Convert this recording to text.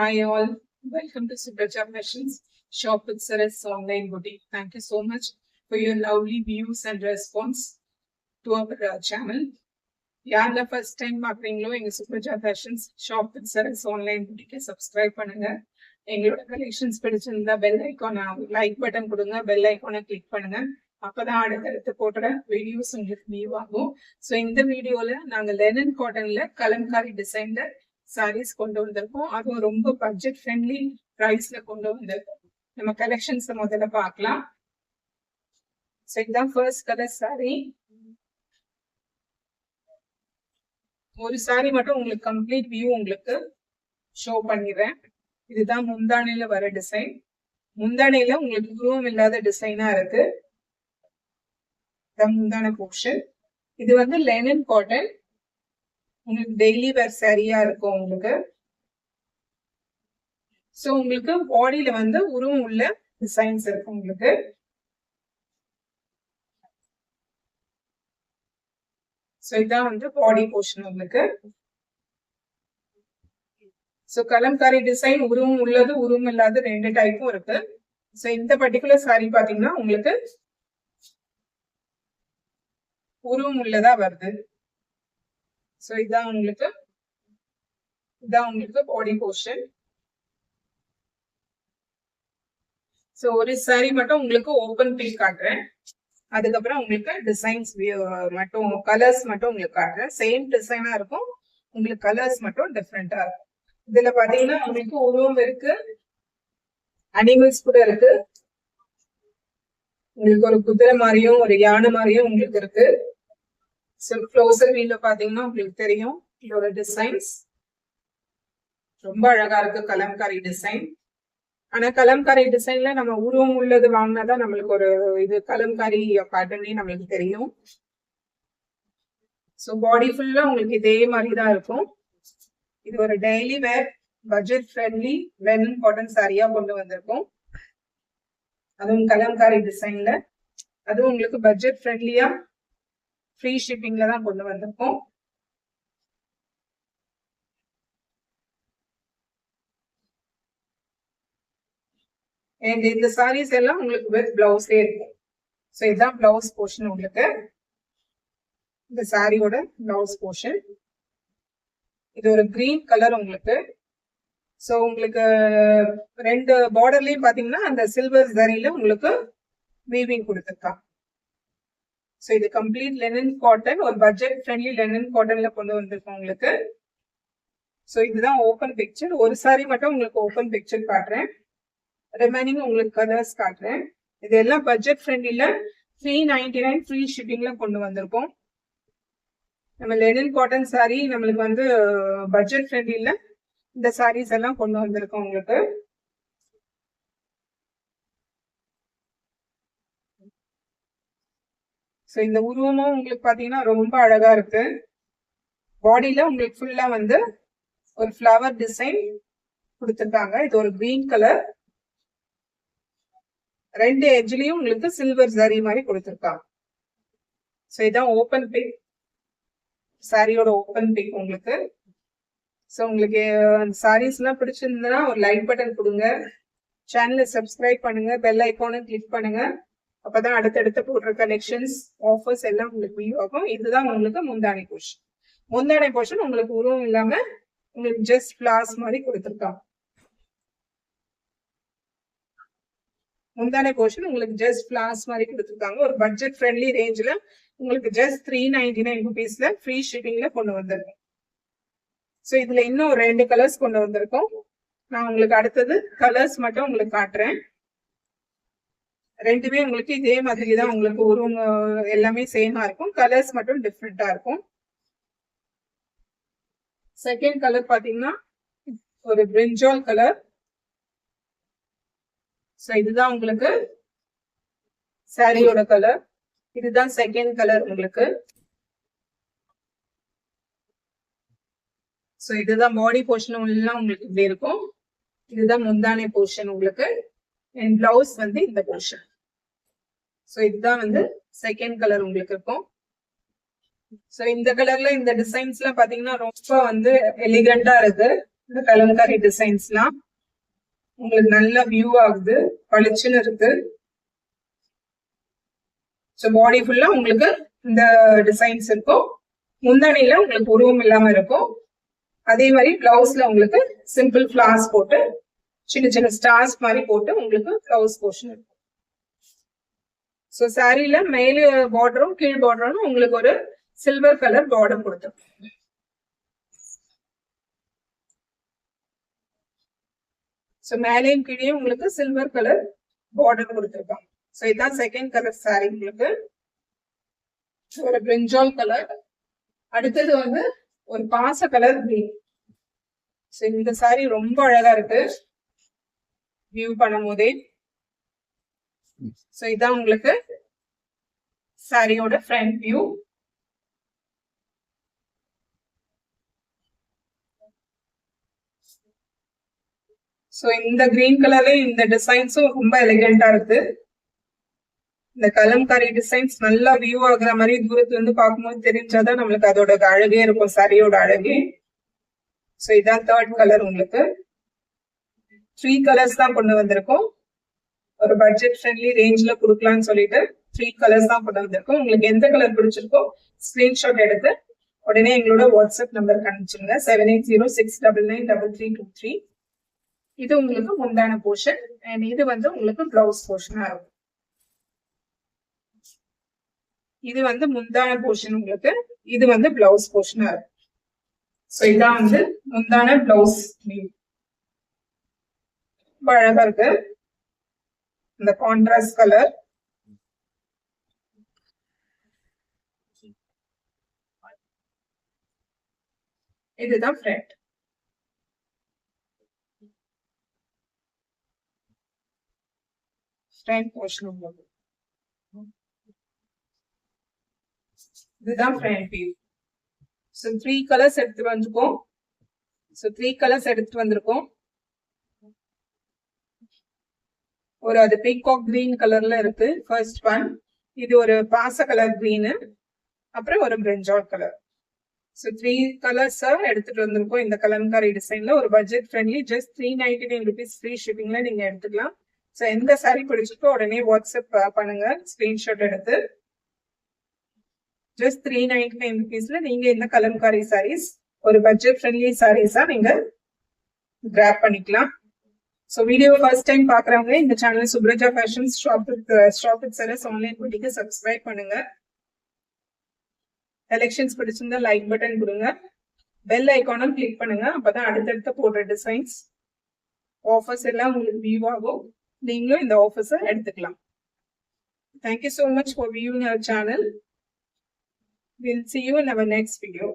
Hi all, welcome to Subraja Fashions Shop with Saras Online Boutique. Thank you so much for your lovely views and response to our channel. யாரெல்லாம் first time பார்க்குறீங்களோ எங்கள் Supraja fashions shop with Saras online பூட்டிக்கை subscribe பண்ணுங்க. எங்களோட collections பிடிச்சிருந்தா bell ஐக்கானை like button கொடுங்க, bell ஐக்கானை கிளிக் பண்ணுங்க. அப்போதான் அடுத்தடுத்து போடுற வீடியோஸ் உங்களுக்கு வியூ ஆகும். ஸோ இந்த வீடியோவில் நாங்கள் லெனன் காட்டனில் கலம்காரி டிசைனில் சாரீஸ் கொண்டு வந்திருக்கோம். அதுவும் ரொம்ப பட்ஜெட் ஃப்ரெண்ட்லி ப்ரைஸில் கொண்டு வந்திருக்கோம். நம்ம கலெக்ஷன்ஸை முதல்ல பார்க்கலாம். ஸோ இதுதான் ஃபர்ஸ்ட் கலர் சாரீ. ஒரு சாரி மட்டும் உங்களுக்கு கம்ப்ளீட் வியூ உங்களுக்கு ஷோ பண்ணிடுறேன். இதுதான் முந்தானையில வர டிசைன். முந்தானையில உங்களுக்கு உருவம் இல்லாத டிசைனா இருக்கு. முந்தான போர்ஷன். இது வந்து லெனன் காட்டன். உங்களுக்கு டெய்லி வேர் சாரியா இருக்கும் உங்களுக்கு. ஸோ உங்களுக்கு பாடியில வந்து உருவம் உள்ள டிசைன்ஸ் இருக்கு உங்களுக்கு. ஸோ இதான் வந்து பாடி போர்ஷன் உங்களுக்கு. ஸோ கலம்காரி டிசைன் உருவம் உள்ளது உருவம் இல்லாத ரெண்டு டைப்பும் இருக்கு. ஸோ இந்த பர்டிகுலர் சாரி பாத்தீங்கன்னா உங்களுக்கு உருவம் உள்ளதா வருது. ஸோ இதான் உங்களுக்கு பாடி போர்ஷன். ஸோ ஒரு சாரி மட்டும் உங்களுக்கு ஓபன் பிக் காட்டுறேன். அதுக்கப்புறம் உங்களுக்கு டிசைன்ஸ் மட்டும் கலர்ஸ் மட்டும் உங்களுக்கு காட்டுறேன். சேம் டிசைனா இருக்கும், உங்களுக்கு கலர்ஸ் மட்டும் டிஃப்ரெண்டா இருக்கும். இதுல பாத்தீங்கன்னா உங்களுக்கு உருவம் இருக்கு, அனிமல்ஸ் கூட இருக்கு. உங்களுக்கு ஒரு குதிரை மாதிரியும் ஒரு யானை மாதிரியும் உங்களுக்கு இருக்கு. ஸோ க்ளோசர் வியூல பாத்தீங்கன்னா உங்களுக்கு தெரியும் இதோட டிசைன்ஸ் ரொம்ப அழகா இருக்கு. கலம்காரி டிசைன். ஆனா கலம்காரி டிசைன்ல நம்ம உருவம் உள்ளது வாங்கினாதான் நம்மளுக்கு ஒரு இது கலம்காரி பேட்டர்னே நம்மளுக்கு தெரியும். ஸோ பாடி ஃபுல்லா உங்களுக்கு இதே மாதிரி தான் இருக்கும். இது ஒரு daily wear budget friendly linen cotton சாரியா கொண்டு வந்திருக்கோம். அதுவும் கலம்காரி டிசைன்ல. அதுவும் உங்களுக்கு பட்ஜெட் ஃப்ரெண்ட்லியா ஃப்ரீ ஷிப்பிங்ல தான் கொண்டு வந்திருக்கோம். அண்ட் இந்த சாரீஸ் எல்லாம் உங்களுக்கு வித் பிளவுஸே இருக்கும். ஸோ இதுதான் பிளவுஸ் போர்ஷன் உங்களுக்கு. இந்த சாரியோட பிளவுஸ் போர்ஷன். இது ஒரு கிரீன் கலர் உங்களுக்கு. ஸோ உங்களுக்கு ரெண்டு பார்டர்லயும் பாத்தீங்கன்னா அந்த சில்வர் ஜரியில உங்களுக்கு வீவிங் கொடுத்துருக்காங்க. ஸோ இது கம்ப்ளீட் லெனன் காட்டன், ஒரு பட்ஜெட் ஃப்ரெண்ட்லி லெனன் காட்டன்ல கொண்டு வந்திருக்கோம் உங்களுக்கு. ஸோ இதுதான் ஓப்பன் பிக்சர். ஒரு சாரி மட்டும் உங்களுக்கு ஓப்பன் பிக்சர் காட்டுறேன், ரிமைனிங் உங்களுக்கு கலர்ஸ் காட்டுறேன். இது எல்லாம் பட்ஜெட் ஃப்ரெண்ட்லில 399 ஃப்ரீ ஷிப்பிங்ல கொண்டு வந்திருக்கோம். நம்ம லெனன் காட்டன் சாரி நம்மளுக்கு வந்து பட்ஜெட் ஃப்ரெண்ட்லில இந்த சாரீஸ் எல்லாம் கொண்டு வந்திருக்கோம் உங்களுக்கு. ஸோ இந்த உருவமும் உங்களுக்கு பாத்தீங்கன்னா ரொம்ப அழகா இருக்கு. பாடியில உங்களுக்கு ஃபுல்லா வந்து ஒரு ஃப்ளவர் டிசைன் கொடுத்துருக்காங்க. இது ஒரு கிரீன் கலர். ரெண்டு எட்ஜ்லயும் உங்களுக்கு சில்வர் சாரி மாதிரி கொடுத்துருக்காங்க. ஸோ இதான் ஓப்பன் பிக், சாரியோட ஓப்பன் பிக் உங்களுக்கு. ஸோ உங்களுக்கு சாரீஸ் எல்லாம் பிடிச்சிருந்ததுன்னா ஒரு லைக் பட்டன் கொடுங்க, சேனலை சப்ஸ்கிரைப் பண்ணுங்க, பெல் ஐக்கானை கிளிக் பண்ணுங்க. அப்பதான் அடுத்தடுத்து போடுற கலெக்ஷன்ஸ் ஆஃபர்ஸ் எல்லாம் உங்களுக்கு வியூ ஆகும். இதுதான் உங்களுக்கு முந்தானை போர்ஷன். முந்தானை போர்ஷன் உங்களுக்கு உருவம் இல்லாம உங்களுக்கு ஜஸ்ட் ஃபிளார்ஸ் மாதிரி கொடுத்துருக்காங்க. முந்தானை போர்ஷன் உங்களுக்கு ஜஸ்ட் ஃபிளார்ஸ் மாதிரி கொடுத்துருக்காங்க. ஒரு பட்ஜெட் ஃப்ரெண்ட்லி ரேஞ்சில் உங்களுக்கு ஜஸ்ட் 399 ருபீஸ்ல ஃப்ரீ ஷிப்பிங்ல கொண்டு வந்திருக்கோம். ஸோ இதுல இன்னும் ரெண்டு கலர்ஸ் கொண்டு வந்திருக்கோம். நான் உங்களுக்கு அடுத்தது கலர்ஸ் மட்டும் உங்களுக்கு காட்டுறேன். ரெண்டுமே உங்களுக்கு இதே மாதிரி தான் உங்களுக்கு உருவம் எல்லாமே சேமா இருக்கும், கலர்ஸ் மட்டும் டிஃப்ரெண்டா இருக்கும். செகண்ட் கலர் பாத்தீங்கன்னா ஒரு பிரிஞ்சால் கலர். ஸோ இதுதான் உங்களுக்கு சாரியோட கலர். இதுதான் செகண்ட் கலர் உங்களுக்கு. ஸோ இதுதான் பாடி போர்ஷன் எல்லாம் உங்களுக்கு இப்படி இருக்கும். இதுதான் முந்தானை போர்ஷன் உங்களுக்கு. அண்ட் பிளவுஸ் வந்து இந்த போர்ஷன். ஸோ இதுதான் வந்து செகண்ட் கலர் உங்களுக்கு இருக்கும். ஸோ இந்த கலர்ல இந்த டிசைன்ஸ் எல்லாம் பாத்தீங்கன்னா ரொம்ப வந்து எலிகண்டா இருக்கு. இந்த கலம்காரி டிசைன்ஸ்லாம் உங்களுக்கு நல்ல வியூ ஆகுது, பளிச்சுன்னு இருக்கு. ஸோ பாடி ஃபுல்லா உங்களுக்கு இந்த டிசைன்ஸ் இருக்கும். முந்தானில உங்களுக்கு உருவம் இல்லாம இருக்கும். அதே மாதிரி பிளவுஸ்ல உங்களுக்கு சிம்பிள் ஃபிளார்ஸ் போட்டு சின்ன சின்ன ஸ்டார்ஸ் மாதிரி போட்டு உங்களுக்கு பிளவுஸ் போர்ஷன் இருக்கும். ஸோ சாரியில மேலே பார்டரும் கீழ் பார்டரும் உங்களுக்கு ஒரு சில்வர் கலர் பார்டர் கொடுத்துருக்கோம். ஸோ மேலேயும் கீழே உங்களுக்கு சில்வர் கலர் பார்டர் கொடுத்துருக்காங்க. ஸோ இதுதான் செகண்ட் கலர் சாரி. உங்களுக்கு ஒரு பிரிஞ்சால் கலர். அடுத்தது வந்து ஒரு பாச கலர் கிரீன். ஸோ இந்த சாரி ரொம்ப அழகா இருக்கு வியூ பண்ணும் போதே. ஸோ இதான் உங்களுக்கு சாரியோட ஃப்ரண்ட் வியூ. ஸோ இந்த கிரீன் கலர்ல இந்த டிசைன்ஸும் ரொம்ப எலிகென்டா இருக்கு. இந்த கலம்காரி டிசைன்ஸ் நல்லா வியூ ஆகுற மாதிரி தூரத்துல இருந்து பார்க்கும்போது தெரிஞ்சாதான் நம்மளுக்கு அதோட அழகே இருக்கும், சாரியோட அழகே. ஸோ இதான் தேர்ட் கலர். உங்களுக்கு 3 கலர்ஸ் தான் கொண்டு வந்திருக்கோம். ஒரு பட்ஜெட் ஃப்ரெண்ட்லி ரேஞ்ச்ல கொடுக்கலாம்னு சொல்லிட்டு 3 கலர்ஸ் தான் கொண்டு வந்திருக்கோம். உங்களுக்கு எந்த கலர் பிடிச்சிருக்கோ ஸ்கிரீன்ஷாட் எடுத்து உடனே எங்களோட வாட்ஸ்அப் நம்பருக்கு அனுப்பிச்சுங்க 7806993323. இது உங்களுக்கு முந்தான போர்ஷன் அண்ட் இது வந்து உங்களுக்கு பிளவுஸ் போர்ஷனா இருக்கும். இது வந்து முந்தான போர்ஷன் உங்களுக்கு, இது வந்து பிளவுஸ் போர்ஷனா இருக்கும். ஸோ இதான் வந்து முந்தான பிளவுஸ் வியூ. ரொம்ப அழகா இருக்கு இந்த கான்ட்ராஸ்ட் கலர். இதுதான் ஃப்ரண்ட். ஃப்ரண்ட் போர்ஷன் உங்களுக்கு. இதுதான் ஃப்ரண்ட் வியூ. ஸோ 3 கலர்ஸ் எடுத்துட்டு வந்திருக்கோம். ஸோ 3 கலர்ஸ் எடுத்துட்டு வந்திருக்கோம். ஒரு அது பீகாக் கிரீன் கலர்ல இருக்கு ஃபர்ஸ்ட் ஒன். இது ஒரு பாச கலர் கிரீனு, அப்புறம் ஒரு பிரிஞ்சால் கலர். ஸோ 3 கலர்ஸ் எடுத்துட்டு வந்திருக்கோம் இந்த கலம்காரி டிசைன்ல. ஒரு budget friendly just 399 rupees free ஷிப்பிங்ல நீங்க எடுத்துக்கலாம். ஸோ எந்த சாரி பிடிச்சிருக்கோ உடனே வாட்ஸ்அப் பண்ணுங்க ஸ்கிரீன்ஷாட் எடுத்து. ஜஸ்ட் 399 rupeesல நீங்க இந்த கலம்காரி சாரீஸ் ஒரு பட்ஜெட் ஃப்ரெண்ட்லி சாரீஸா நீங்க கிராப் பண்ணிக்கலாம். ஸோ வீடியோ ஃபர்ஸ்ட் டைம் பாக்குறவங்க இந்த channel Supraja fashions shop with sellers online பூட்டிக்கு சப்ஸ்கிரைப் பண்ணுங்க. கலெக்ஷன்ஸ் பிடிச்சிருந்தா லைக் பட்டன் கொடுங்க, பெல் ஐகானும் கிளிக் பண்ணுங்க. அப்பதான் அடுத்தடுத்த போடுற டிசைன்ஸ் ஆஃபர்ஸ் எல்லாம் உங்களுக்கு வியூ ஆகும். நீங்களும் இந்த ஆஃபர்ஸை எடுத்துக்கலாம். Thank you so much for viewing our channel. We'll see you in our next video.